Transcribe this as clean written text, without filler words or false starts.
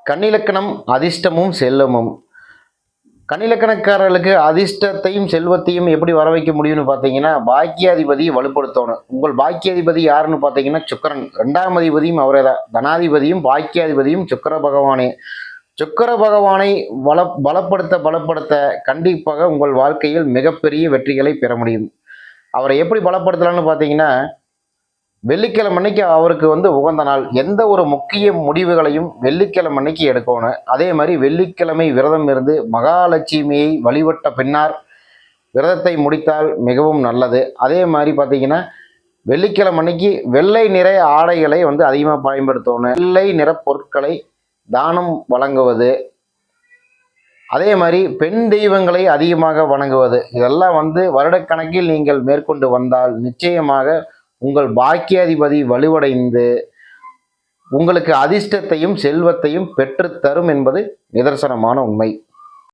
கன்னிலக்கணம் அதிர்ஷ்டமும் செல்வமும். கன்னிலக்கணக்காரர்களுக்கு அதிர்ஷ்டத்தையும் செல்வத்தையும் எப்படி வர வைக்க முடியும்னு பார்த்தீங்கன்னா, பாக்கியாதிபதியை வலுப்படுத்தணும். உங்கள் பாக்கியாதிபதி யாருன்னு பார்த்தீங்கன்னா சுக்கிரன். 2ஆம் அதிபதியும் அவரே தான். தனாதிபதியும் பாக்கியாதிபதியும் சுக்கிர பகவானே. சுக்கிர பகவானை பலப்படுத்த கண்டிப்பாக உங்கள் வாழ்க்கையில் மிகப்பெரிய வெற்றிகளை பெற முடியும். அவரை எப்படி பலப்படுத்தலாம்னு பார்த்தீங்கன்னா, வெள்ளிக்கிழமை அன்னைக்கு அவருக்கு உகந்த நாள். எந்த ஒரு முக்கிய முடிவுகளையும் வெள்ளிக்கிழமை அன்னைக்கு எடுக்கணும். அதே மாதிரி வெள்ளிக்கிழமை விரதம் இருந்து மகாலட்சுமியை வழிபட்ட பின்னர் விரதத்தை முடித்தால் மிகவும் நல்லது. அதே மாதிரி பார்த்தீங்கன்னா, வெள்ளிக்கிழமை அன்னைக்கு வெள்ளை நிற ஆடைகளை அதிகமாக பயன்படுத்தணும். வெள்ளை நிற பொருட்களை தானம் வழங்குவது, அதே மாதிரி பெண் தெய்வங்களை அதிகமாக வணங்குவது, இதெல்லாம் வருடக்கணக்கில் நீங்கள் மேற்கொண்டு வந்தால் நிச்சயமாக உங்கள் பாக்கியாதிபதி வலுவடைந்து உங்களுக்கு அதிர்ஷ்டத்தையும் செல்வத்தையும் பெற்றுத்தரும் என்பது நிதர்சனமான உண்மை.